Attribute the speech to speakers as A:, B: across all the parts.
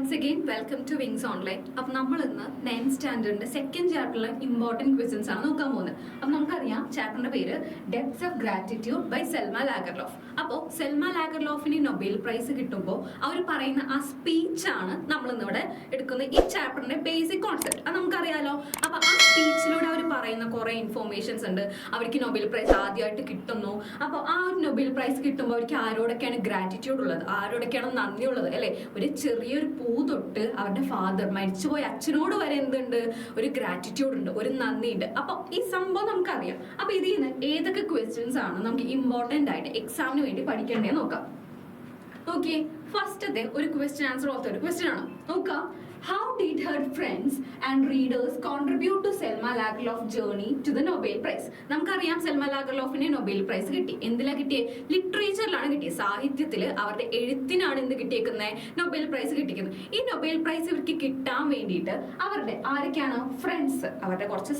A: once again welcome to Wings Online. അപ്പോൾ നമ്മൾ ഇന്ന് 9th സ്റ്റാൻഡേർഡിന്റെ സെക്കൻഡ് ചാപ്റ്ററിലെ ഇമ്പോർട്ടന്റ് ക്വസ്റ്റ്യൻസ് ആണ് നോക്കാൻ പോകുന്നത്. അപ്പോൾ നമുക്കറിയാം ചാപ്റ്ററിന്റെ പേര് depths of gratitude by Selma Lagerlof. അപ്പോൾ സെൽമ ലാഗർലോഫിന് നൊബേൽ പ്രൈസ് കിട്ടുമ്പോൾ അവർ പറയുന്ന ആ സ്പീച്ച് ആണ് നമ്മൾ ഇന്നിവിടെ എടുക്കുന്ന ഈ ചാപ്റ്ററിന്റെ ബേസിക് കോൺസെപ്റ്റ്. അത് നമുക്കറിയാലോ. അപ്പോൾ ആ സ്പീച്ചിലൂടെ അവർ പറയുന്ന കുറേ ഇൻഫോർമേഷൻസ് ഉണ്ട്. അവർക്ക് നൊബേൽ പ്രൈസ് ആദ്യമായിട്ട് കിട്ടുന്നു. അപ്പോൾ ആ ഒരു നൊബേൽ പ്രൈസ് കിട്ടുമ്പോൾ അവർക്ക് ആരോടൊക്കെയാണ് ഗ്രാറ്റിറ്റ്യൂഡ് ഉള്ളത്, ആരോടൊക്കെയാണ് നന്ദി ഉള്ളത് അല്ലേ. ഒരു ചെറിയൊരു പൂ തൊട്ട് അവരുടെ ഫാദർ മരിച്ചുപോയ അച്ഛനോട് വരെ എന്തുണ്ട്, ഒരു ഗ്രാറ്റിറ്റ്യൂഡ് ഉണ്ട്, ഒരു നന്ദി ഉണ്ട്. അപ്പൊ ഈ സംഭവം നമുക്കറിയാം. അപ്പൊ ഇതിൽ നിന്ന് ഏതൊക്കെ ക്വസ്റ്റ്യൻസ് ആണ് നമുക്ക് ഇമ്പോർട്ടന്റ് ആയിട്ട് എക്സാമിന് വേണ്ടി പഠിക്കേണ്ടത് നോക്കാം. ഓക്കെ, ഫസ്റ്റത്തെ ഒരു ക്വസ്റ്റ്യൻ ആൻസർ പോലത്തെ ഒരു ക്വസ്റ്റ്യൻ ആണ്. നോക്കാം. How did her friends and readers contribute to Selma Lagerlof's journey to the Nobel Prize? നമുക്കറിയാം സെൽമ ലാഗർലോഫിന് നൊബേൽ പ്രൈസ് കിട്ടി. എന്തിലാ കിട്ടിയത്? ലിറ്ററേച്ചറിലാണ് കിട്ടിയത്. സാഹിത്യത്തിൽ അവരുടെ എഴുത്തിനാണ് എന്ത് കിട്ടിയേക്കുന്നത്, നൊബേൽ പ്രൈസ് കിട്ടിയിരിക്കുന്നത്. ഈ നൊബേൽ പ്രൈസ് ഇവർക്ക് കിട്ടാൻ വേണ്ടിയിട്ട് അവരുടെ ആരൊക്കെയാണ്? ഫ്രണ്ട്സ്, അവരുടെ കുറച്ച്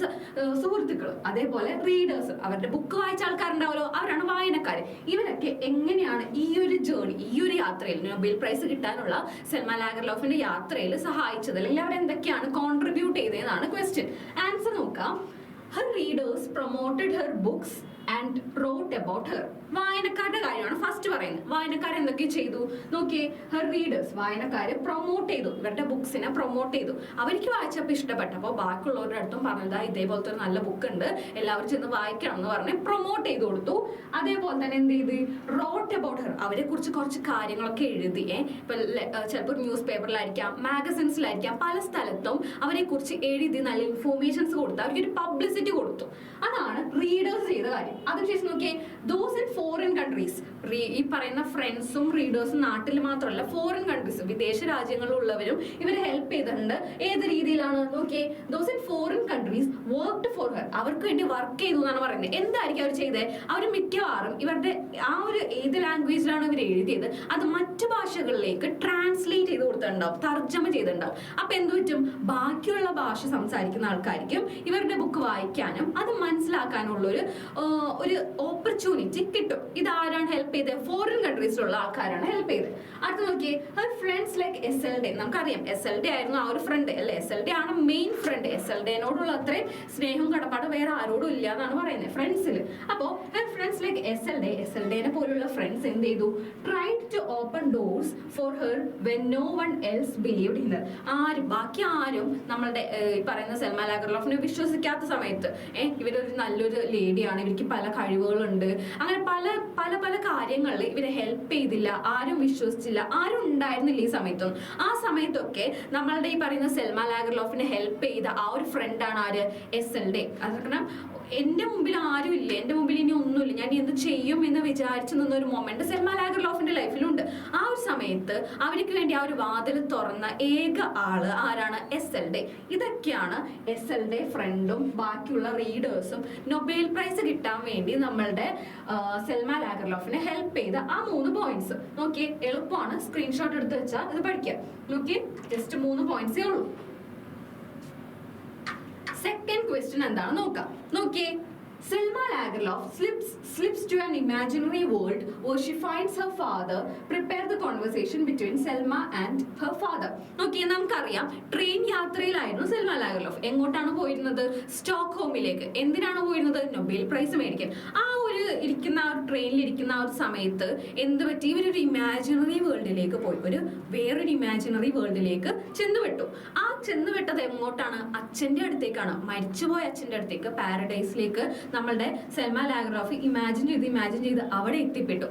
A: സുഹൃത്തുക്കൾ, അതേപോലെ റീഡേഴ്സ്, അവരുടെ ബുക്ക് വായിച്ച ആൾക്കാരുണ്ടാവല്ലോ, അവരാണ് വായനക്കാർ. ഇവരൊക്കെ എങ്ങനെയാണ് ഈ ഒരു ജേർണി, ഈ ഒരു യാത്രയിൽ നൊബേൽ പ്രൈസ് കിട്ടാനുള്ള സെൽമ ലാഗർലോഫിന്റെ യാത്രയിൽ സഹായിച്ചത്, അല്ലെങ്കിൽ അവർ എന്തൊക്കെയാണ് കോൺട്രിബ്യൂട്ട് ചെയ്തതെന്നാണ് ക്വസ്റ്റ്യൻ. ആൻസർ നോക്കാം. Her readers promoted her books and wrote about her. വായനക്കാരുടെ കാര്യമാണ് ഫസ്റ്റ് പറയുന്നത്. വായനക്കാർ എന്തൊക്കെ ചെയ്തു നോക്കിയേ. ഹെർ റീഡേഴ്സ്, വായനക്കാരെ പ്രൊമോട്ട് ചെയ്തു, ഇവരുടെ ബുക്സിനെ പ്രൊമോട്ട് ചെയ്തു. അവർക്ക് വായിച്ചപ്പോൾ ഇഷ്ടപ്പെട്ടപ്പോൾ ബാക്കിയുള്ളവരുടെ അടുത്തും പറഞ്ഞതാ ഇതേപോലത്തെ ഒരു നല്ല ബുക്ക് ഉണ്ട്, എല്ലാവരും ചെന്ന് വായിക്കണം എന്ന് പറഞ്ഞ് പ്രൊമോട്ട് ചെയ്ത് കൊടുത്തു. അതേപോലെ തന്നെ എന്ത് ചെയ്ത്, റോട്ട് അബൌട്ട് ഹെർ, അവരെ കുറിച്ച് കുറച്ച് കാര്യങ്ങളൊക്കെ എഴുതി. ഇപ്പൊ ചിലപ്പോൾ ന്യൂസ് പേപ്പറിലായിരിക്കാം, മാഗസിൻസിലായിരിക്കാം, പല സ്ഥലത്തും അവരെ കുറിച്ച് എഴുതി നല്ല ഇൻഫോർമേഷൻസ് കൊടുത്തു, അവർക്കൊരു പബ്ലിസിറ്റി കൊടുത്തു. അതാണ് റീഡേഴ്സ് ചെയ്ത കാര്യം. അതിനുശേഷം നോക്കിയേ, ദോസ് ഇൻ ഫോറിൻ കൺട്രീസ്, ഈ പറയുന്ന ഫ്രണ്ട്സും റീഡേഴ്സും നാട്ടിൽ മാത്രമല്ല ഫോറിൻ കൺട്രീസും വിദേശ രാജ്യങ്ങളിലുള്ളവരും ഇവരെ ഹെൽപ്പ് ചെയ്തിട്ടുണ്ട്. ഏത് രീതിയിലാണ് നോക്കിയേ. Those in foreign countries worked for her, അവർക്ക് വേണ്ടി വർക്ക് ചെയ്തു എന്നാണ് പറയുന്നത്. എന്തായിരിക്കും അവർ ചെയ്തത്? അവർ മിക്കവാറും ഇവരുടെ ആ ഒരു ഏത് ലാംഗ്വേജിലാണ് ഇവർ എഴുതിയത് അത് മറ്റു ഭാഷകളിലേക്ക് ട്രാൻസ്ലേറ്റ് ചെയ്ത് കൊടുത്തിട്ടുണ്ടാവും, തർജ്ജമ ചെയ്തിട്ടുണ്ടാവും. അപ്പൊ എന്ത് പറ്റും, ബാക്കിയുള്ള ഭാഷ സംസാരിക്കുന്ന ആൾക്കാർക്കും ഇവരുടെ ബുക്ക് വായിക്കാനും അത് മനസ്സിലാക്കാനുള്ള ഒരു ഓപ്പർച്യൂണിറ്റി കിട്ടും. ഇതാരാണ് ഹെൽപ്പ് ചെയ്തത്? ഫോറിൻ കൺട്രീസിലുള്ള ആൾക്കാരാണ് ഹെൽപ്പ് ചെയ്തത്. അടുത്ത് നോക്കിയേ, ഹർ ഫ്രണ്ട്സ് ലൈക്ക് SLD. നമുക്കറിയാം SLD ആയിരുന്നു ആ ഒരു ഫ്രണ്ട് അല്ലെ. SLD ആണ് മെയിൻ ഫ്രണ്ട്. SLDനോടുള്ള അത്രയും സ്നേഹവും കടപ്പാടും വേറെ ആരോടും ഇല്ല എന്നാണ് പറയുന്നത് ഫ്രണ്ട്സിൽ. അപ്പോൾ ഹർ ഫ്രണ്ട്സ് ലൈക്ക് SLDനെ പോലുള്ള ഫ്രണ്ട്സ് എന്ത് ചെയ്തു? Tried to open doors for her when no one else believed in her. ബാക്കി ആരും നമ്മളുടെ ഈ പറയുന്ന സെൽമ ലാഗർലോഫിനെ വിശ്വസിക്കാത്ത സമയത്ത് ഇവരൊരു നല്ലൊരു ലേഡിയാണ്, ഇവർക്ക് പല കഴിവുകളുണ്ട്, അങ്ങനെ പല പല പല കാര്യങ്ങളിൽ ഇവരെ ഹെൽപ്പ് ചെയ്തില്ല, ആരും വിശ്വസിച്ചില്ല, ആരും ഉണ്ടായിരുന്നില്ല ഈ സമയത്തൊന്നും. ആ സമയത്തൊക്കെ നമ്മളുടെ ഈ പറയുന്ന സെൽമ ലാഗർലോഫിനെ ഹെൽപ്പ് ചെയ്ത ആ ഒരു ഫ്രണ്ടാണ് ആര്? SLD. കാരണം എന്റെ മുമ്പിൽ ആരും ഇല്ല, എന്റെ മുമ്പിൽ ഇനി ഒന്നുമില്ല, ഞാൻ എന്ത് ചെയ്യും എന്ന് വിചാരിച്ചു നിന്നൊരു മൊമെന്റ് സെൽമ ലാഗർലോഫിന്റെ ലൈഫിലുണ്ട്. ആ ഒരു സമയത്ത് അവർക്ക് വേണ്ടി ആ ഒരു വാതിൽ തുറന്ന ഏക ആള് ആരാണ്? SLD. ഇതൊക്കെയാണ് SLD ഫ്രണ്ടും ബാക്കിയുള്ള റീഡേഴ്സും നൊബേൽ പ്രൈസ് കിട്ടാൻ വേണ്ടി നമ്മളുടെ സെൽമ ലാഗർലോഫിനെ ഹെൽപ്പ് ചെയ്ത ആ 3 പോയിന്റ്സ്. നോക്കിയേ, എളുപ്പമാണ്, സ്ക്രീൻഷോട്ട് എടുത്ത് വെച്ചാൽ ഇത് പഠിക്കാം. നോക്കിയേ, ജസ്റ്റ് 3 പോയിന്റ്സേ ഉള്ളൂ. സെക്കൻഡ് ക്വസ്റ്റ്യൻ എന്താണ് നോക്കാം. നോക്കിയേ, Selma Lagerlof slips to an imaginary world where she finds her father. Prepare the conversation between Selma and her father. Okay, നമുക്കറിയാം ട്രെയിൻ യാത്രയിലായിരുന്നു സെൽമ ലാഗർലോഫ്. എങ്ങോട്ടാണ് പോയിരുന്നത്? സ്റ്റോക്ക്ഹോമിലേക്ക്. എന്തിനാണ് പോയിരുന്നത്? നൊബേൽ പ്രൈസ് മേടിക്കാൻ. ആ ഒരു ഇരിക്കുന്ന ആ ഒരു ട്രെയിനിൽ ഇരിക്കുന്ന ആ ഒരു സമയത്ത് എന്ത് പറ്റി? ഇവരൊരു ഇമാജിനറി വേൾഡിലേക്ക് പോയി, വേറൊരു ഇമാജിനറി വേൾഡിലേക്ക് ചെന്നുവിട്ടു. ആ ചെന്നുവിട്ടത് എങ്ങോട്ടാണ്? അച്ഛന്റെ അടുത്തേക്കാണ്, മരിച്ചുപോയ അച്ഛന്റെ അടുത്തേക്ക്, പാരഡൈസിലേക്ക് നമ്മളുടെ സെൽമ ലാഗർലോഫ് ഇമാജിൻ ചെയ്ത് അവിടെ എത്തിപ്പെട്ടു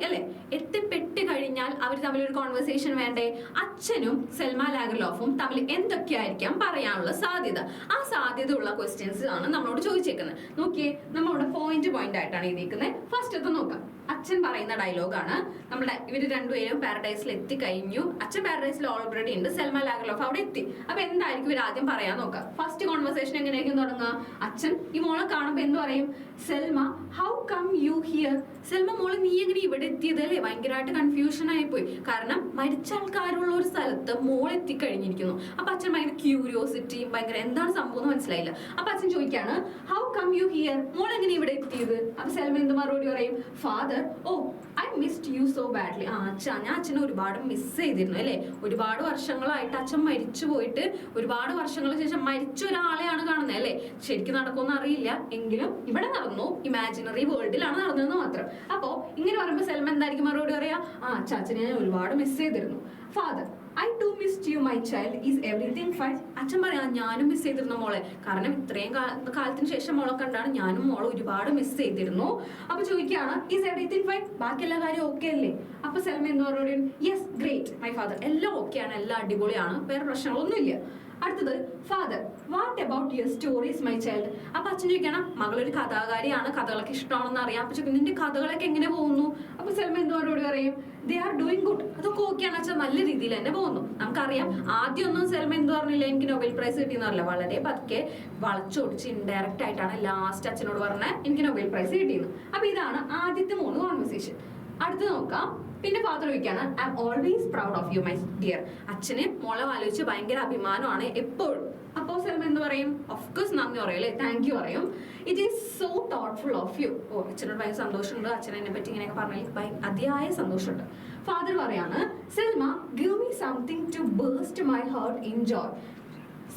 A: അല്ലേ. എത്തിപ്പെട്ട് കഴിഞ്ഞാൽ അവർ തമ്മിലൊരു കോൺവെർസേഷൻ വേണ്ടേ? അച്ഛനും സെൽമ ലാഗർലോഫും തമ്മിൽ എന്തൊക്കെയായിരിക്കാം പറയാനുള്ള സാധ്യത? ആ സാധ്യത ഉള്ള ക്വസ്റ്റ്യൻസ് ആണ് നമ്മളോട് ചോദിച്ചേക്കുന്നത്. നോക്കിയേ, നമ്മളോട് പോയിന്റ് ആയിട്ടാണ് എഴുതിയിരിക്കുന്നത്. ഫസ്റ്റ് അത് നോക്കാം. അച്ഛൻ പറയുന്ന ഡയലോഗാണ്. നമ്മുടെ ഇവര് രണ്ടുപേരും പാരഡൈസിൽ എത്തിക്കഴിഞ്ഞു. അച്ഛൻ പാരഡൈസിൽ ഓൾറെഡി ഉണ്ട്, സെൽമ ലാഗർലോഫ് അവിടെ എത്തി. അപ്പൊ എന്തായിരിക്കും ഇവർ ആദ്യം പറയാൻ നോക്കാം? ഫസ്റ്റ് കോൺവെർസേഷൻ എങ്ങനെയായിരിക്കും തുടങ്ങുക? അച്ഛൻ ഈ മോളെ കാണുമ്പോ എന്ത് പറയും? Selma, how come you here? Selma, മോളെ നീ എങ്ങനെ ഇവിടെ എത്തിയതല്ലേ? ഭയങ്കരമായിട്ട് കൺഫ്യൂഷൻ ആയിപ്പോയി. കാരണം മരിച്ച ആൾക്കാരുള്ള ഒരു സ്ഥലത്ത് മോൾ എത്തിക്കഴിഞ്ഞിരിക്കുന്നു. അപ്പൊ അച്ഛൻ ഭയങ്കര ക്യൂരിയോസിറ്റിയും ഭയങ്കര എന്താണ് സംഭവം എന്ന് മനസ്സിലായില്ല. അപ്പൊ അച്ഛൻ ചോദിക്കാണ്, ഹൗ കം യു ഹിയർ? മോൾ എങ്ങനെ ഇവിടെ എത്തിയത്? അപ്പൊ സെൽമ എന്ത് മറുപടി പറയും? Father father, oh I missed you so badly. ഞാൻ അച്ഛനെ ഒരുപാട് മിസ് ചെയ്തിരുന്നു അല്ലേ. ഒരുപാട് വർഷങ്ങളായിട്ട് അച്ഛൻ മരിച്ചു പോയിട്ട് ഒരുപാട് വർഷങ്ങൾക്ക് ശേഷം മരിച്ച ഒരാളെയാണ് കാണുന്നത് അല്ലേ. ശരിക്കും നടക്കുമെന്ന് അറിയില്ല, എങ്കിലും ഇവിടെ നടന്നു, ഇമാജിനറി വേൾഡിലാണ് നടന്നതെന്ന് മാത്രം. അപ്പോ ഇങ്ങനെ പറയുമ്പോൾ സെൽമ എന്തായിരിക്കും മറുപടി പറയാ? അച്ഛനെ ഞാൻ ഒരുപാട് മിസ് ചെയ്തിരുന്നു. Father, I too missed you my child, is everything fine? അച്ഛൻ പറയാ, ഞാനും മിസ് ചെയ്തിരുന്നു മോളെ, കാരണം ഇത്രയും കാലത്തിന് ശേഷം മോളെ കണ്ടാണ് ഞാനും മോളെ ഒരുപാട് മിസ് ചെയ്തിരുന്നു. അപ്പൊ ചോദിക്കുകയാണ്, ഈസ് എവറിത്തിങ് ഫൈൻ? ബാക്കി എല്ലാ കാര്യം ഓക്കെ അല്ലേ? അപ്പൊ സെൽമ എന്ന് പറയുന്നത്, യെസ് ഗ്രേറ്റ് മൈ ഫാദർ, എല്ലാം ഓക്കെയാണ്, എല്ലാം അടിപൊളിയാണ്, വേറെ പ്രശ്നങ്ങളൊന്നുമില്ല. അടുത്തത്, father, what about your stories my child? അപ്പൊ അച്ഛൻ ചോദിക്കണം, മകളൊരു കഥാകാരിയാണ്, കഥകളൊക്കെ ഇഷ്ടമാണെന്ന് അറിയാം, അപ്പൊ ചോദിക്കും നിന്റെ കഥകളൊക്കെ എങ്ങനെ പോകുന്നു? അപ്പൊ സെൽമ എന്തോരോട് പറയും, ദേ ആർ ഡൂയിങ് ഗുഡ്, അതൊക്കെ ഓക്കെയാണ് അച്ഛൻ, നല്ല രീതിയിൽ തന്നെ പോകുന്നു. നമുക്കറിയാം ആദ്യമൊന്നും സെൽമ എന്ത് പറഞ്ഞില്ല, എനിക്ക് നൊബേൽ പ്രൈസ് കിട്ടിയെന്ന് പറഞ്ഞില്ല, വളരെ പതുക്കെ വളച്ചൊടിച്ച് ഇൻഡയറക്റ്റ് ആയിട്ടാണ് ലാസ്റ്റ് അച്ഛനോട് പറഞ്ഞത് എനിക്ക് നൊബേൽ പ്രൈസ് കിട്ടിയെന്ന്. അപ്പൊ ഇതാണ് ആദ്യത്തെ 3 കോൺവെർസേഷൻ. അടുത്ത് നോക്കാം. പിന്നെ ഫാദർ ചോദിക്കാണ്, I M always proud of you my dear. അച്ഛന് മോളെ ആലോചിച്ച് ഭയങ്കര അഭിമാനമാണ് എപ്പോഴും. അപ്പോൾ സെൽമ എന്ത് പറയും? ഓഫ് കോഴ്സ് നന്ദി പറയും അല്ലേ, താങ്ക് യു പറയും. It is so thoughtful of you. ഓ, അച്ഛനോട് ഭയങ്കര സന്തോഷമുണ്ട്, അച്ഛൻ എന്നെ പറ്റി ഇങ്ങനെയൊക്കെ പറഞ്ഞാൽ അതിയായ സന്തോഷമുണ്ട്. ഫാദർ പറയാണ്, Selma, give me something to burst my heart in joy.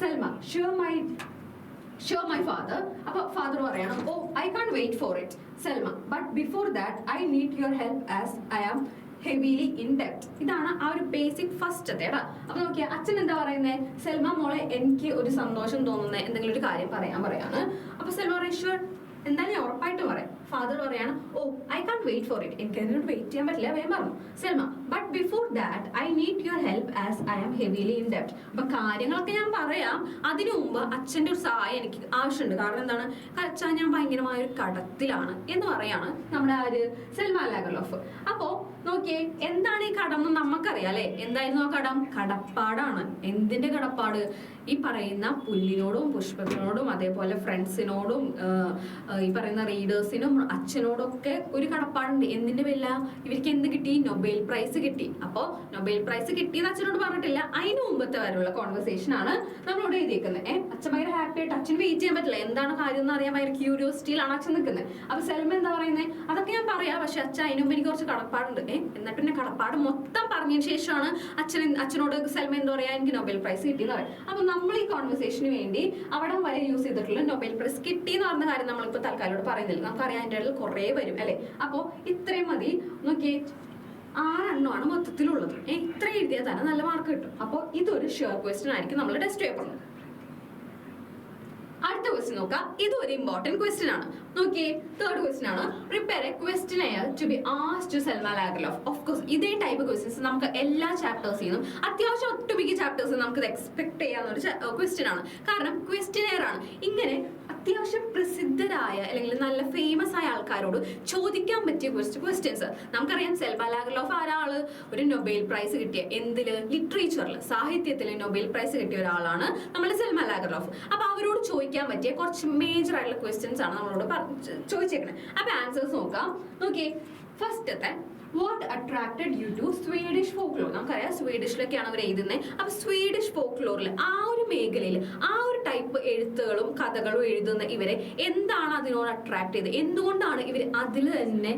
A: Selma, sure my father. അപ്പൊ ഫാദർ പറയാണ്, oh I can't wait for it Selma, but before that I need your help as I am heavily in ഡെപ്റ്റ്. ഇതാണ് ആ ഒരു basic first കേട്ടാ. അപ്പൊ നോക്കിയാ അച്ഛൻ എന്താ പറയുന്നത്? സെൽമ മോളെ, എനിക്ക് ഒരു സന്തോഷം തോന്നുന്ന എന്തെങ്കിലും ഒരു കാര്യം പറയാണ്. അപ്പൊ സെൽമ പറയും, ഷുവർ, എന്തായാലും ഞാൻ ഉറപ്പായിട്ടും പറയാം. ഫാദർ പറയാണ്, oh I can't wait for it, എനിക്ക് അതിനോട് വെയിറ്റ് ചെയ്യാൻ പറ്റില്ല, വേഗം പറഞ്ഞു. Selma, but before that I need your help as I am heavily in ഡെപ്റ്റ്. അപ്പൊ കാര്യങ്ങളൊക്കെ ഞാൻ പറയാം, അതിനു മുമ്പ് അച്ഛൻ്റെ ഒരു സഹായം എനിക്ക് ആവശ്യമുണ്ട്. കാരണം എന്താണ്? അച്ഛൻ ഞാൻ ഭയങ്കരമായ ഒരു കടത്തിലാണ് എന്ന് പറയാണ് നമ്മുടെ ആര്, സെൽമ ലാഗർലോഫ്. അപ്പോ നോക്കിയേ, എന്താണ് ഈ കടം എന്ന് നമുക്കറിയാം അല്ലെ. എന്തായിരുന്നു ആ കടം? കടപ്പാടാണ്. എന്തിന്റെ കടപ്പാട്? ഈ പറയുന്ന പുല്ലിനോടും പുഷ്പത്തിനോടും അതേപോലെ ഫ്രണ്ട്സിനോടും ഈ പറയുന്ന റീഡേഴ്സിനും അച്ഛനോടൊക്കെ ഒരു കടപ്പാടുണ്ട്. എന്തിന്റെ പേരില? ഇവർക്ക് എന്ത് കിട്ടി? നൊബേൽ പ്രൈസ് കിട്ടി. അപ്പോ നൊബേൽ പ്രൈസ് കിട്ടിയെന്ന് അച്ഛനോട് പറഞ്ഞിട്ടില്ല, അതിന് മുമ്പത്തെ വരെയുള്ള കോൺവെർസേഷൻ ആണ് നമ്മളിവിടെ എഴുതിയേക്കുന്നത്. അച്ഛൻ ഭയങ്കര ഹാപ്പി ആയിട്ട്, അച്ഛൻ വെയിറ്റ് ചെയ്യാൻ പറ്റില്ല, എന്താണ് കാര്യം എന്ന് അറിയാൻ ഭയങ്കര ക്യൂരിയോസിറ്റിയിലാണ് അച്ഛൻ നിൽക്കുന്നത്. അപ്പൊ സെൽമ എന്താ പറയുന്നത്? അതൊക്കെ ഞാൻ പറയാം, പക്ഷെ അച്ഛൻ അതിന് മുമ്പ് എനിക്ക് കുറച്ച് കടപ്പാടുണ്ട്. എന്നിട്ട് പിന്നെ കടപ്പാട് മൊത്തം പറഞ്ഞതിന് ശേഷമാണ് അച്ഛനോട് സെൽമ എന്താ പറയാ, എനിക്ക് നൊബേൽ പ്രൈസ് കിട്ടിയെന്ന് പറയും. അപ്പൊ നമ്മൾ ഈ കോൺവെർസേഷന് വേണ്ടി അവിടെ വരെ യൂസ് ചെയ്തിട്ടുള്ള നൊബേൽ പ്രൈസ് കിട്ടി എന്ന് പറഞ്ഞ കാര്യം നമ്മളിപ്പോ തൽക്കാലോട് പറയുന്നില്ല, നമുക്കറിയാം അതിൻ്റെ ഇടയിൽ കുറേ വരും അല്ലെ. അപ്പോ ഇത്രയും മതി. നോക്കിയേ, 6 എണ്ണമാണ് മൊത്തത്തിലുള്ളത്. ഇത്ര എഴുതിയാൽ തന്നെ നല്ല മാർക്ക് കിട്ടും. അപ്പോൾ ഇതൊരു ഷുവർ ക്വസ്റ്റ്യൻ ആയിരിക്കും നമ്മുടെ ടെസ്റ്റ് പേപ്പറിൽ. അടുത്ത ക്വസ്റ്റ്യൻ നോക്കാം. ഇതൊരു ഇമ്പോർട്ടന്റ് ക്വസ്റ്റ്യൻ ആണ്. നോക്കിയേ, തേർഡ് ക്വസ്റ്റ്യൻ ആണ്. Prepare a questionnaire to be asked to Selma Lagerlof. Of course ഇതേ ടൈപ്പ് ക്വസ്റ്റ്യൻസ് നമുക്ക് എല്ലാ ചാപ്റ്റേഴ്സിനും അത്യാവശ്യം ഒട്ടുമിക്ക ചാപ്റ്റേഴ്സിനും നമുക്ക് ഇത് എക്സ്പെക്ട് ചെയ്യാവുന്ന ഒരു ക്വസ്റ്റ്യൻ ആണ്. കാരണം ക്വസ്റ്റ്യനെയർ ആണ്. ഇങ്ങനെ അത്യാവശ്യം പ്രസിദ്ധരായ അല്ലെങ്കിൽ നല്ല ഫേമസ് ആയ ആൾക്കാരോട് ചോദിക്കാൻ പറ്റിയ ക്വസ്റ്റ്യൻസ്. നമുക്കറിയാം സെൽമ ലാഗർലോഫ് ആരാള്? ഒരു നൊബേൽ പ്രൈസ് കിട്ടിയ, എന്തില്? ലിറ്ററേച്ചറിൽ, സാഹിത്യത്തിൽ നൊബേൽ പ്രൈസ് കിട്ടിയ ഒരാളാണ് നമ്മുടെ സെൽമ ലാഗർലോഫ്. അപ്പൊ അവരോട് ചോദിക്കാൻ പറ്റിയ കുറച്ച് മേജർ ആയിട്ടുള്ള ക്വസ്റ്റ്യൻസ് ആണ് നമ്മളോട് ചോദിച്ചേക്കുന്നത്. അപ്പൊ ആൻസേഴ്സ് നോക്കാം. നോക്കിയേ, ഫസ്റ്റത്തെ, what attracted you to Swedish folklore. നമുക്കറിയാം സ്വീഡിഷിലൊക്കെയാണ് അവർ എഴുതുന്നത്. അപ്പൊ സ്വീഡിഷ് ഫോക്ലോറിൽ ആ ഒരു മേഖലയിൽ ആ ഒരു ടൈപ്പ് എഴുത്തുകളും കഥകളും എഴുതുന്ന ഇവരെ എന്താണ് അതിനോട് അട്രാക്ട് ചെയ്തത്? എന്തുകൊണ്ടാണ് ഇവർ അതിൽ തന്നെ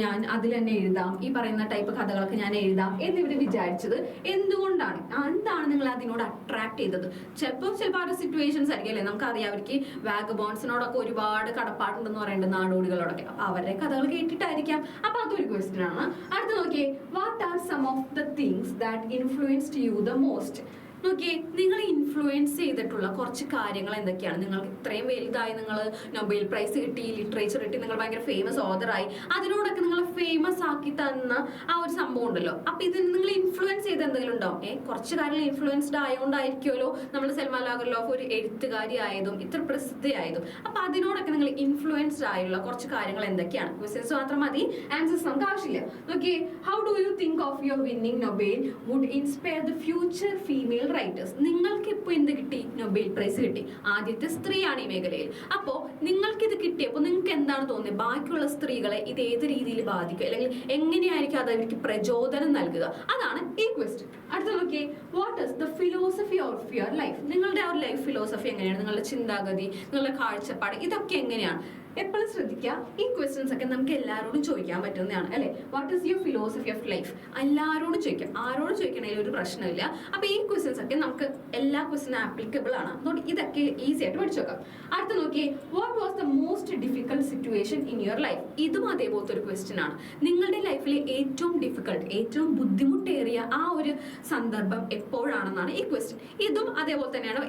A: ഞാൻ അതിൽ തന്നെ എഴുതാം, ഈ പറയുന്ന ടൈപ്പ് കഥകളൊക്കെ ഞാൻ എഴുതാം എന്നിവർ വിചാരിച്ചത് എന്തുകൊണ്ടാണ്? എന്താണ് നിങ്ങൾ അതിനോട് അട്രാക്ട് ചെയ്തത്? ചിലപ്പോൾ ആ ഒരു സിറ്റുവേഷൻസ് ആയിരിക്കും അല്ലേ. നമുക്കറിയാം അവർക്ക് വാഗബോൺസിനോടൊക്കെ ഒരുപാട് കടപ്പാടുണ്ടെന്ന് പറയുന്നത്, നാടോടികളോടൊക്കെ. അപ്പൊ അവരുടെ കഥകൾ കേട്ടിട്ടായിരിക്കാം. അപ്പൊ അതൊരു ക്വസ്റ്റ്യൻ ആണ്. അടുത്ത് നോക്കിയേ, what are some of the things that influenced you the most. നോക്കിയേ, നിങ്ങൾ ഇൻഫ്ലുവൻസ് ചെയ്തിട്ടുള്ള കുറച്ച് കാര്യങ്ങൾ എന്തൊക്കെയാണ്? നിങ്ങൾക്ക് ഇത്രയും വലുതായി, നിങ്ങൾ നൊബേൽ പ്രൈസ് കിട്ടി, ലിറ്ററേച്ചർ കിട്ടി, നിങ്ങൾ ഭയങ്കര ഫേമസ് ഓതറായി, അതിനോടൊക്കെ നിങ്ങൾ ഫേമസ് ആക്കി തന്ന ആ ഒരു സംഭവം ഉണ്ടല്ലോ. അപ്പൊ ഇതിന് നിങ്ങൾ ഇൻഫ്ലുവൻസ് ചെയ്ത് എന്തെങ്കിലും ഉണ്ടാവും. കുറച്ച് കാര്യങ്ങൾ ഇൻഫ്ലുവൻസ്ഡ് ആയതുകൊണ്ടായിരിക്കുമല്ലോ നമ്മൾ സെൽമ ലാഗർലോഫ് ഒരു എഴുത്തുകാരി ആയതും ഇത്ര പ്രസിദ്ധയായതും. അപ്പൊ അതിനോടൊക്കെ നിങ്ങൾ ഇൻഫ്ലുവൻസ്ഡ് ആയുള്ള കുറച്ച് കാര്യങ്ങൾ എന്തൊക്കെയാണ്? ക്വസ്റ്റ്യൻസ് മാത്രം മതി, ആൻസേഴ്സ് നമുക്ക് ആവശ്യമില്ല. നോക്കിയേ, how do you think of your winning Nobel would inspire the future female writers. നിങ്ങൾക്ക് ഇപ്പോൾ എന്ത് കിട്ടി? നൊബേൽ പ്രൈസ് കിട്ടി. ആദ്യത്തെ സ്ത്രീയാണ് ഈ മേഖലയിൽ. അപ്പോൾ നിങ്ങൾക്ക് ഇത് കിട്ടിയപ്പോൾ നിങ്ങൾക്ക് എന്താണ് തോന്നിയത്? ബാക്കിയുള്ള സ്ത്രീകളെ ഇത് ഏത് രീതിയിൽ ബാധിക്കും, അല്ലെങ്കിൽ എങ്ങനെയായിരിക്കും അത് അവർക്ക് പ്രചോദനം നൽകുക? അതാണ് ഈ ക്വസ്റ്റ്യൻ. അടുത്ത നോക്കിയേ, what is the philosophy of your life. നിങ്ങളുടെ ആ ഒരു ലൈഫ് ഫിലോസഫി എങ്ങനെയാണ്? നിങ്ങളുടെ ചിന്താഗതി, നിങ്ങളുടെ കാഴ്ചപ്പാട്, ഇതൊക്കെ എങ്ങനെയാണ്? എപ്പോഴും ശ്രദ്ധിക്കുക, ഈ ക്വസ്റ്റ്യൻസ് ഒക്കെ നമുക്ക് എല്ലാവരോടും ചോദിക്കാൻ പറ്റുന്നതാണ് അല്ലെ. What is your philosophy of life? എല്ലാവരോടും ചോദിക്കാം, ആരോടും ചോദിക്കണമെങ്കിൽ ഒരു പ്രശ്നമില്ല. അപ്പൊ ഈ ക്വസ്റ്റ്യൻസ് ഒക്കെ നമുക്ക് എല്ലാ ക്വസ്റ്റ്യനും ആപ്ലിക്കബിൾ ആണ്. അതുകൊണ്ട് ഇതൊക്കെ ഈസി ആയിട്ട് പഠിച്ചു വെക്കാം. അടുത്ത് നോക്കിയേ, what was the most difficult situation in your life? ഇതും അതേപോലത്തെ ഒരു ക്വസ്റ്റ്യൻ ആണ്. നിങ്ങളുടെ ലൈഫിലെ ഏറ്റവും ഡിഫിക്കൽട്ട്, ഏറ്റവും ബുദ്ധിമുട്ടേറിയ ആ ഒരു സന്ദർഭം എപ്പോഴാണെന്നാണ് ഈ ക്വസ്റ്റ്യൻ. ഇതും അതേപോലെ തന്നെയാണ്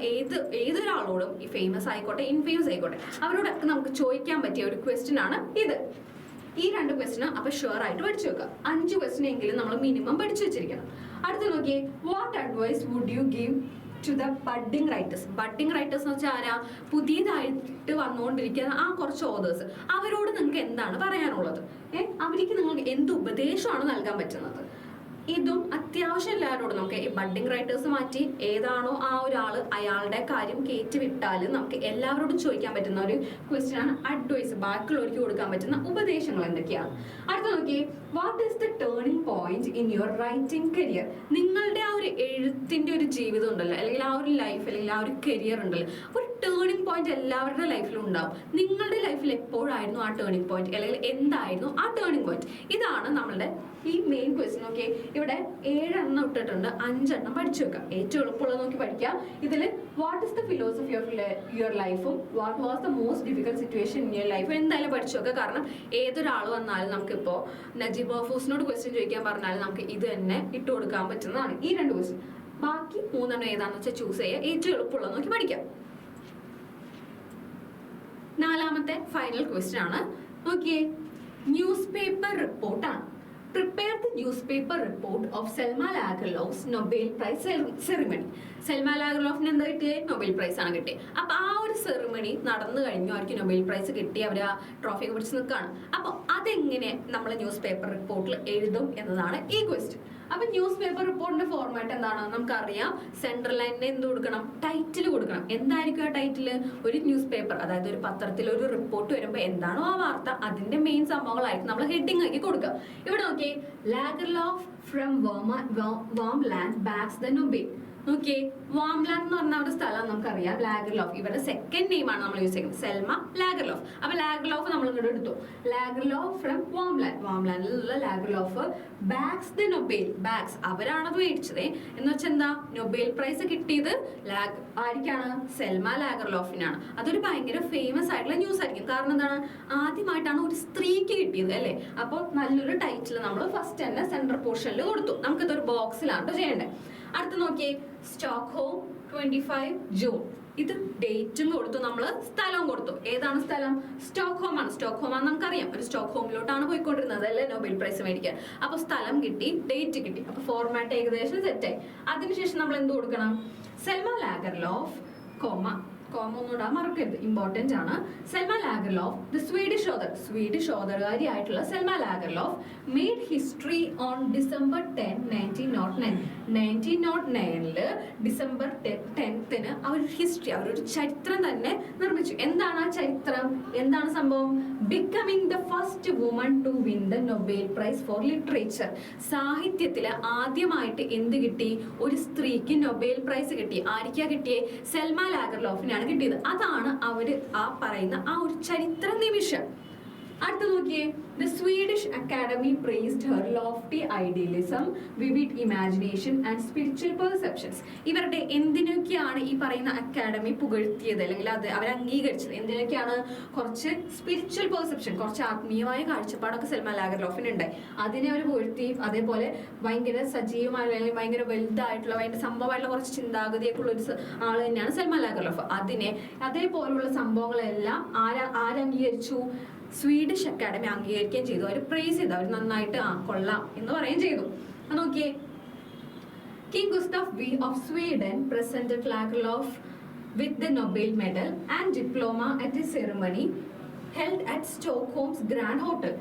A: ഏതൊരാളോടും, ഈ ഫേമസ് ആയിക്കോട്ടെ ഇൻഫേമസ് ആയിക്കോട്ടെ, അവരോടൊക്കെ നമുക്ക് ചോദിക്കാൻ പറ്റിയ ഒരു ക്വസ്റ്റ്യൻ ആണ് ഇത്. ഈ 2 ക്വസ്റ്റ്യൻ അപ്പൊ ഷുവർ ആയിട്ട് പഠിച്ചു വെക്കുക. 5 ക്വസ്റ്റ്യൻ എങ്കിലും നമ്മൾ മിനിമം പഠിച്ചു വെച്ചിരിക്കണം. അടുത്ത് നോക്കിയേ, what advice would you give to the budding writers? Budding writers എന്ന് വെച്ചാൽ ആരാ? പുതിയതായിട്ട് വന്നുകൊണ്ടിരിക്കുന്ന ആ കുറച്ച് ഓതേഴ്സ്. അവരോട് നിങ്ങൾക്ക് എന്താണ് പറയാനുള്ളത്? അവർക്ക് നിങ്ങൾക്ക് എന്ത് ഉപദേശമാണ് നൽകാൻ പറ്റുന്നത്? ഇതും അത്യാവശ്യം എല്ലാവരോടും നമുക്ക് ഈ ബഡ്ഡിംഗ് റൈറ്റേഴ്സ് മാറ്റി ഏതാണോ ആ ഒരാൾ അയാളുടെ കാര്യം കയറ്റി വിട്ടാലും നമുക്ക് എല്ലാവരോടും ചോദിക്കാൻ പറ്റുന്ന ഒരു ക്വസ്റ്റ്യൻ ആണ് അഡ്വൈസ്. ബാക്കിയുള്ളവർക്ക് കൊടുക്കാൻ പറ്റുന്ന ഉപദേശങ്ങൾ എന്തൊക്കെയാണ്? അടുത്ത നോക്കി, what is the turning point in your writing career? നിങ്ങളുടെ ആ ഒരു എഴുത്തിന്റെ ഒരു ജീവിതം ഉണ്ടല്ലോ, അല്ലെങ്കിൽ ആ ഒരു ലൈഫ്, അല്ലെങ്കിൽ ആ ഒരു കരിയർ ഉണ്ടല്ലോ, ഒരു ടേണിംഗ് പോയിന്റ് എല്ലാവരുടെ ലൈഫിലും ഉണ്ടാവും. നിങ്ങളുടെ ലൈഫിൽ എപ്പോഴായിരുന്നു ആ ടേണിംഗ് പോയിന്റ്, അല്ലെങ്കിൽ എന്തായിരുന്നു ആ ടേണിംഗ് പോയിന്റ്? ഇതാണ് നമ്മളുടെ ഈ മെയിൻ ക്വസ്റ്റ്യൻ. ഓക്കെ, ഇവിടെ 7 എണ്ണം ഇട്ടിട്ടുണ്ട്, 5 എണ്ണം പഠിച്ചു വെക്കാം. ഏറ്റവും എളുപ്പമുള്ളത് നോക്കി പഠിക്കാം. ഇതിൽ what is the philosophy of your ലൈഫും what was the most difficult situation in your life എന്തായാലും പഠിച്ചു വെക്കുക. കാരണം ഏതൊരാൾ വന്നാലും നമുക്കിപ്പോൾ നജീബ് മഹ്ഫൂസിനോട് ക്വസ്റ്റ്യൻ ചോദിക്കാൻ പറഞ്ഞാലും നമുക്ക് ഇത് തന്നെ ഇട്ട് കൊടുക്കാൻ പറ്റുന്നതാണ് ഈ 2 ക്വസ്റ്റ്യൻ. ബാക്കി 3 എണ്ണം ഏതാണെന്ന് വെച്ചാൽ ചൂസ് ചെയ്യുക. ഏറ്റവും എളുപ്പമുള്ളത് നോക്കി പഠിക്കാം. 4ാമത്തെ ഫൈനൽ ക്വസ്റ്റ്യൻ ആണ്. നോക്കിയേ, ന്യൂസ് പേപ്പർ റിപ്പോർട്ടാണ്. Prepare the newspaper report of Selma Lagerlof's Nobel Prize ceremony. Selma ലാഗർലോഫിന് എന്താ കിട്ടിയത്? നൊബേൽ പ്രൈസ് ആണ് കിട്ടിയത്. അപ്പൊ ആ ഒരു സെറിമണി നടന്നു കഴിഞ്ഞു, അവർക്ക് നൊബേൽ പ്രൈസ് കിട്ടി, അവർ ആ ട്രോഫി പിടിച്ച് നിൽക്കുകയാണ്. അപ്പൊ അതെങ്ങനെ നമ്മൾ ന്യൂസ് പേപ്പർ റിപ്പോർട്ടിൽ എഴുതും എന്നതാണ് ഈ ക്വസ്റ്റ്യൻ. അപ്പൊ ന്യൂസ് പേപ്പർ റിപ്പോർട്ടിന്റെ ഫോർമാറ്റ് എന്താണ് നമുക്കറിയാം. സെൻട്രൽ ലൈനിന് എന്ത് കൊടുക്കണം? ടൈറ്റിൽ കൊടുക്കണം. എന്തായിരിക്കും ആ ടൈറ്റില്? ഒരു ന്യൂസ് പേപ്പർ, അതായത് ഒരു പത്രത്തിൽ ഒരു റിപ്പോർട്ട് വരുമ്പോൾ എന്താണോ ആ വാർത്ത, അതിന്റെ മെയിൻ സംഭവങ്ങളായിരിക്കും നമ്മൾ ഹെഡിങ് ആക്കി കൊടുക്കുക. ഇവിടെ നോക്കിയേ, Lagerlof from Varmland backs the Nobel. നോക്കിയേ, വാംലാൻഡ് എന്ന് പറഞ്ഞ ഒരു സ്ഥലം നമുക്കറിയാം. ലാഗർലോഫ് ഇവരുടെ സെക്കൻഡ് നെയിം ആണ് നമ്മൾ യൂസ് ചെയ്യുന്നത്, സെൽമ ലാഗർലോഫ്. അപ്പൊ ലാഗർലോഫ് നമ്മൾ ഇങ്ങോട്ട് എടുത്തു. ലാഗർലോഫ് ഫ്രം വാംലാൻഡ്, വാംലാൻഡിലുള്ള Lagerlof backs the Nobel. Backs അവരാണത് മേടിച്ചത് എന്ന് വെച്ചാൽ എന്താ? നൊബേൽ പ്രൈസ് കിട്ടിയത് ആർക്കാണ്? സെൽമ ലാഗർലോഫിനാണ്. അതൊരു ഭയങ്കര ഫേമസ് ആയിട്ടുള്ള ന്യൂസ് ആയിരിക്കും. കാരണം എന്താണ്? ആദ്യമായിട്ടാണ് ഒരു സ്ത്രീക്ക് കിട്ടിയത് അല്ലേ. അപ്പോൾ നല്ലൊരു ടൈറ്റിൽ നമ്മൾ ഫസ്റ്റ് തന്നെ സെൻട്രൽ പോർഷനിൽ കൊടുത്തു. നമുക്കിതൊരു ബോക്സിലാണ് ചെയ്യേണ്ടത്. അടുത്ത് നോക്കിയേ, സ്റ്റോക്ക്ഹോം 25 ജൂൺ. ഇത് ഡേറ്റും കൊടുത്തു, നമ്മൾ സ്ഥലവും കൊടുത്തു. ഏതാണ് സ്ഥലം? സ്റ്റോക്ക്ഹോം ആണ്. സ്റ്റോക്ക്ഹോം ആണ് നമുക്കറിയാം. ഒരു സ്റ്റോക്ക്ഹോമിലോട്ടാണ് പോയിക്കൊണ്ടിരുന്നത് അല്ലേ നൊബേൽ പ്രൈസ് മേടിക്കാൻ. അപ്പൊ സ്ഥലം കിട്ടി, ഡേറ്റ് കിട്ടി. അപ്പൊ ഫോർമാറ്റ് ഏകദേശം സെറ്റായി. അതിനുശേഷം നമ്മൾ എന്ത് കൊടുക്കണം? സെൽമ ലാഗർലോഫ് കോമ ഒന്നും ഇടാൻ മറക്കരുത്, ഇമ്പോർട്ടന്റ് ആണ്. സെൽമ ലാഗർലോഫ് ദ സ്വീഡിഷ് ഓതറുകാരിയായിട്ടുള്ള Selma Lagerlof made history on December 10, 1909. 1909 December 10 അവരൊരു ഹിസ്റ്ററി, അവരൊരു ചരിത്രം തന്നെ നിർമ്മിച്ചു. എന്താണ് ആ ചരിത്രം? എന്താണ് സംഭവം? Becoming the first woman to win the Nobel prize for literature. സാഹിത്യത്തില് ആദ്യമായിട്ട് എന്ത് കിട്ടി? ഒരു സ്ത്രീക്ക് നൊബേൽ പ്രൈസ് കിട്ടി. ആർക്കാ കിട്ടിയേ? സെൽമ ലാഗർലോഫിനാണ് കിട്ടിയത്. അതാണ് അവര് ആ പറയുന്ന ആ ഒരു ചരിത്ര നിമിഷം. അടുത്ത നോക്കിയേ, The Swedish Academy praised her lofty idealism, vivid imagination and spiritual perceptions. ഇവരുടെ എന്തിനൊക്കെയാണ് ഈ പറയുന്ന അക്കാഡമി പുകഴ്ത്തിയത്, അല്ലെങ്കിൽ അത് അവർ അംഗീകരിച്ചത്? എന്തിനൊക്കെയാണ്? കുറച്ച് സ്പിരിച്വൽ പെർസെപ്ഷൻ, കുറച്ച് ആത്മീയമായ കാഴ്ചപ്പാടൊക്കെ സെൽമ ലാഗർലോഫിന് ഉണ്ടായി. അതിനെ അവർ പുകഴ്ത്തി. അതേപോലെ ഭയങ്കര സജീവമായ, അല്ലെങ്കിൽ ഭയങ്കര വലുതായിട്ടുള്ള, ഭയങ്കര സംഭവമായിട്ടുള്ള കുറച്ച് ചിന്താഗതിയൊക്കെ ഉള്ള ഒരു ആൾ തന്നെയാണ് സെൽമ ലാഗർലോഫ്. അതേപോലുള്ള സംഭവങ്ങളെല്ലാം ആരംഗീകരിച്ചു? സ്വീഡിഷ് അക്കാഡമി അംഗീകരിക്കുകയും ചെയ്തു. അവർ പ്രൈസ് ചെയ്തു, അവർ നന്നായിട്ട് കൊള്ളാം എന്ന് പറയുകയും ചെയ്തു. നോക്കിയേ, king Gustaf V of Sweden presented Lagerlof with the Nobel medal and diploma at a ceremony held at Stockholm's grand hotel.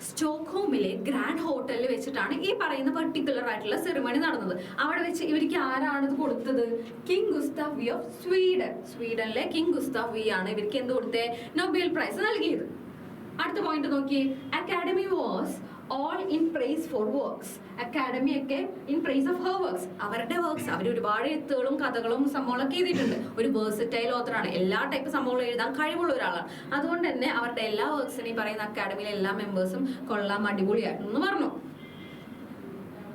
A: സ്റ്റോക്ക്ഹോമിലെ ഗ്രാൻഡ് ഹോട്ടലിൽ വെച്ചിട്ടാണ് ഈ പറയുന്ന പെർട്ടിക്കുലർ ആയിട്ടുള്ള സെറിമണി നടന്നത്. അവിടെ വെച്ച് ഇവർക്ക് ആരാണത് കൊടുത്തത്? King Gustaf V of Sweden. സ്വീഡനിലെ കിങ് ഗുസ്താഫ് വി ആണ് ഇവർക്ക് എന്ത് കൊടുത്തേ? നൊബേൽ പ്രൈസ് നൽകിയത്. അടുത്ത പോയിന്റ് നോക്കി, academy was all in praise for works. Academy ഒക്കെ in praise of her works. അവരുടെ വർക്ക്സ്, അവർ ഒരുപാട് എഴുത്തുകളും കഥകളും സംഭവങ്ങളൊക്കെ എഴുതിയിട്ടുണ്ട്. ഒരു വേഴ്സറ്റൈൽ ഓത്തറാണ്, എല്ലാ ടൈപ്പ് സംഭവങ്ങളും എഴുതാൻ കഴിവുള്ള ഒരാളാണ്. അതുകൊണ്ട് തന്നെ അവരുടെ എല്ലാ വർക്ക്സിനെയും പറയുന്ന അക്കാഡമിയിലെ എല്ലാ മെമ്പേഴ്സും കൊള്ളാം, അടിപൊളിയായിരുന്നു പറഞ്ഞു.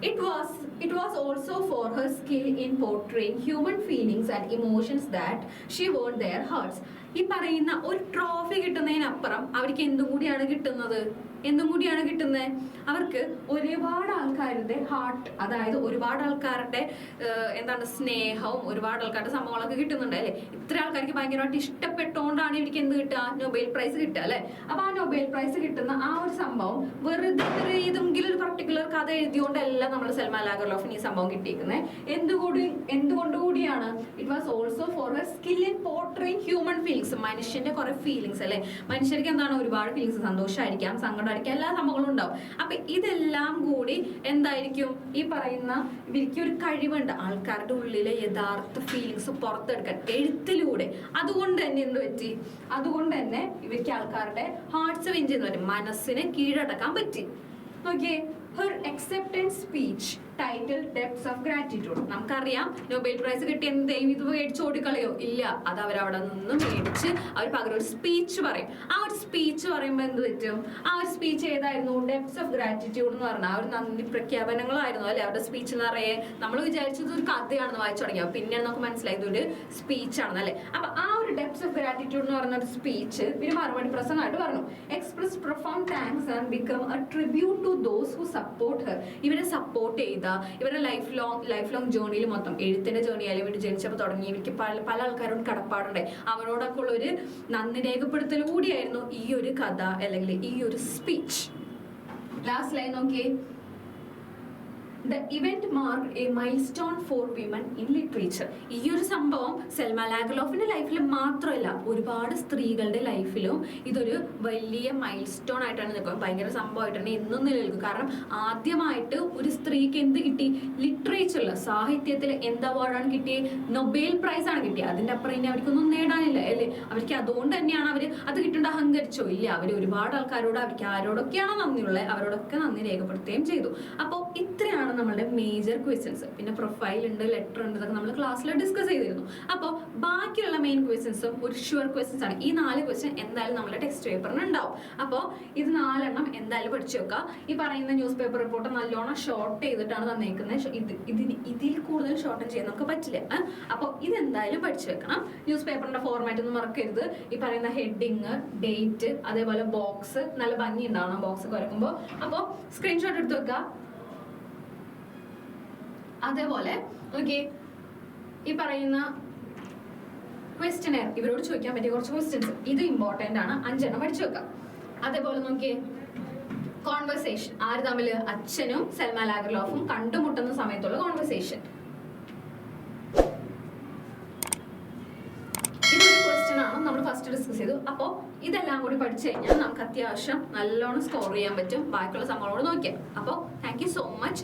A: It was also for her skill in portraying human feelings and emotions that she won their hearts. ഈ പറയുന്ന ഒരു ട്രോഫി കിട്ടുന്നതിനപ്പുറം അവർക്ക് എന്തും കൂടിയാണ് കിട്ടുന്നത്? അവർക്ക് ഒരുപാട് ആൾക്കാരുടെ ഹാർട്ട്, അതായത് ഒരുപാട് ആൾക്കാരുടെ എന്താണ് സ്നേഹവും ഒരുപാട് ആൾക്കാരുടെ സംഭവങ്ങളൊക്കെ കിട്ടുന്നുണ്ട് അല്ലെ. ഇത്ര ആൾക്കാർക്ക് ഭയങ്കരമായിട്ട് ഇഷ്ടപ്പെട്ടുകൊണ്ടാണ് ഇവർക്ക് എന്ത് കിട്ടുക? നൊബേൽ പ്രൈസ് കിട്ടുക അല്ലെ. അപ്പൊ ആ നൊബേൽ പ്രൈസ് കിട്ടുന്ന ആ ഒരു സംഭവം വെറുതെ ഏതെങ്കിലും ഒരു പർട്ടിക്കുലർ കഥ എഴുതിയോണ്ടല്ല നമ്മൾ സൽമാ ലാഗർലോഫിന് ഈ സംഭവം കിട്ടിയിരിക്കുന്നത്. എന്തുകൊണ്ടുകൂടിയാണ്? It was also for her skill in portraying human feelings. മനുഷ്യന്റെ കുറെ ഫീലിംഗ്സ് അല്ലെ. മനുഷ്യർക്ക് എന്താണ് ഒരുപാട് ഫീലിംഗ്സ്, സന്തോഷമായിരിക്കാം, സങ്കടമായിരിക്കാം, എല്ലാ സംഭവങ്ങളും ഉണ്ടാവും. അപ്പൊ ഇതെല്ലാം കൂടി എന്തായിരിക്കും? ഈ പറയുന്ന ഇവർക്ക് ഒരു കഴിവുണ്ട് ആൾക്കാരുടെ ഉള്ളിലെ യഥാർത്ഥ ഫീലിംഗ്സ് പുറത്തെടുക്കാൻ എഴുത്തിലൂടെ. അതുകൊണ്ട് തന്നെ എന്ത് പറ്റി? അതുകൊണ്ട് തന്നെ ഇവർക്ക് ആൾക്കാരുടെ ഹാർട്ട്സ് വിൻ ചെയ്യുന്ന പറ്റും, മനസ്സിനെ കീഴടക്കാൻ പറ്റി. നോക്കിയേ, her acceptance speech titled Depths of Gratitude. നമുക്കറിയാം നൊബേൽ പ്രൈസ് കിട്ടിയ ദൈവം ഇത് മേടിച്ച് ഓടിക്കളയോ? ഇല്ല, അത് അവരവിടെ നിന്ന് മേടിച്ച് അവർ പകരം ഒരു സ്പീച്ച് പറയും. ആ ഒരു സ്പീച്ച് പറയുമ്പോൾ എന്ത് പറ്റും? ആ ഒരു സ്പീച്ച് ഏതായിരുന്നു? ഡെപ്സ് ഓഫ് ഗ്രാറ്റിറ്റ്യൂഡ് എന്ന് പറഞ്ഞാൽ ആ ഒരു നന്ദി പ്രഖ്യാപനങ്ങളായിരുന്നു അല്ലെ അവരുടെ സ്പീച്ച് എന്ന് പറയേ. നമ്മൾ വിചാരിച്ചത് ഒരു കഥയാണെന്ന് വായിച്ചു തുടങ്ങിയോ, പിന്നെ നമുക്ക് മനസ്സിലായത് ഒരു സ്പീച്ച് ആണെന്ന് അല്ലെ. അപ്പൊ ആ ഒരു ഡെപ്സ് ഓഫ് ഗ്രാറ്റിറ്റ്യൂഡ് എന്ന് പറഞ്ഞ ഒരു സ്പീച്ച് ഒരു മറുപടി പ്രസംഗമായിട്ട് പറഞ്ഞു. Express profound thanks and become a tribute to those who support her. ഇവരെ സപ്പോർട്ട് ചെയ്ത, ഇവരുടെ ലൈഫ് ലോങ് ജേർണിയിൽ മൊത്തം എഴുത്തിന്റെ ജേർണി ആയാലും ഇവർ ജനിച്ചപ്പോൾ തുടങ്ങി ഇവർക്ക് പല ആൾക്കാരോട് കടപ്പാടുണ്ട്. അവരോടൊക്കെ ഉള്ള ഒരു നന്ദി രേഖപ്പെടുത്തൽ കൂടിയായിരുന്നു ഈ ഒരു കഥ അല്ലെങ്കിൽ ഈ ഒരു സ്പീച്ച്. ലാസ്റ്റ് ലൈൻ നോക്കിയേ. The event marked a milestone for women in literature. ഈ ഒരു സംഭവം സൽമാ ലാഗർലോഫിന്റെ ലൈഫിൽ മാത്രമല്ല ഒരുപാട് സ്ത്രീകളുടെ ലൈഫിലും ഇതൊരു വലിയ മൈൽ സ്റ്റോൺ ആയിട്ടാണ് നിൽക്കുന്നത്. ഭയങ്കര സംഭവമായിട്ടാണ് എന്നും നിലനിൽക്കും. കാരണം ആദ്യമായിട്ട് ഒരു സ്ത്രീക്ക് എന്ത് കിട്ടി? ലിറ്ററേച്ചറിൽ, സാഹിത്യത്തിൽ എന്ത് അവാർഡാണ് കിട്ടിയത്? നൊബേൽ പ്രൈസ് ആണ് കിട്ടിയത്. അതിന്റെ അപ്പുറം ഇനി അവർക്കൊന്നും നേടാനില്ല അല്ലേ. അവർക്ക് അതുകൊണ്ട് തന്നെയാണ് അവർ അത് കിട്ടേണ്ട അഹങ്കരിച്ചോ? ഇല്ല, അവർ ഒരുപാട് ആൾക്കാരോട് അവർക്ക് ആരോടൊക്കെയാണോ നന്ദിയുള്ളത് അവരോടൊക്കെ നന്ദി രേഖപ്പെടുത്തുകയും ചെയ്തു. അപ്പോൾ ഇത്രയാണ് നമ്മളുടെ മേജർ ക്വസ്റ്റ്യൻസ്. പിന്നെ പ്രൊഫൈൽ ഉണ്ട്, ലെറ്റർ ഉണ്ട്, ഇതൊക്കെ നമ്മൾ ക്ലാസ്സിൽ ഡിസ്കസ് ചെയ്തിരുന്നു. അപ്പോൾ ബാക്കിയുള്ള മെയിൻ ക്വസ്റ്റ്യൻസും ഒരു ഷുവർ ക്വസ്റ്റ്യൻസ് ആണ്. ഈ 4 ക്വസ്റ്റ്യൻ എന്തായാലും നമ്മുടെ ടെക്സ്റ്റ് പേപ്പറിന് ഉണ്ടാവും. അപ്പോൾ ഇത് 4 എന്തായാലും പഠിച്ചു വെക്കുക. ഈ പറയുന്ന ന്യൂസ് പേപ്പർ റിപ്പോർട്ട് നല്ലോണം ഷോർട്ട് ചെയ്തിട്ടാണ് തന്നേക്കുന്നത്. ഇതിൽ കൂടുതൽ ഷോർട്ടൻ ചെയ്യാൻ നമുക്ക് പറ്റില്ല. അപ്പോൾ ഇതെന്തായാലും പഠിച്ചു വെക്കണം. ന്യൂസ് പേപ്പറിന്റെ ഫോർമാറ്റ് ഒന്നും മറക്കരുത്. ഈ പറയുന്ന ഹെഡിങ്, ഡേറ്റ്, അതേപോലെ ബോക്സ് നല്ല ഭംഗി ഉണ്ടാവണം ബോക്സ് വരക്കുമ്പോൾ. അപ്പോൾ സ്ക്രീൻഷോട്ട് എടുത്ത് വെക്കുക. അതേപോലെ ഓക്കെ, ഈ പറയുന്ന ക്വസ്റ്റ്യനെയർ ഇവരോട് ചോദിക്കാൻ പറ്റിയ കുറച്ച് ക്വസ്റ്റ്യൻസ് ഇത് ഇമ്പോർട്ടന്റ് ആണ്. 5 പഠിച്ചു വെക്കാം. അതേപോലെ നോക്കിയേ, കോൺവെർസേഷൻ ആര് തമ്മിൽ? അച്ഛനും സൽമാ ലാഗർലോഫും കണ്ടുമുട്ടുന്ന സമയത്തുള്ള കോൺവെർസേഷൻ. ഇതൊരു ക്വസ്റ്റ്യൻ ആണ് നമ്മൾ ഫസ്റ്റ് ഡിസ്കസ് ചെയ്തു. അപ്പോൾ ഇതെല്ലാം കൂടി പഠിച്ചു കഴിഞ്ഞാൽ നമുക്ക് അത്യാവശ്യം നല്ലോണം സ്കോർ ചെയ്യാൻ പറ്റും. ബാക്കിയുള്ള സംഭവങ്ങളോട് നോക്കിയാൽ. അപ്പോൾ താങ്ക് യു സോ മച്ച്.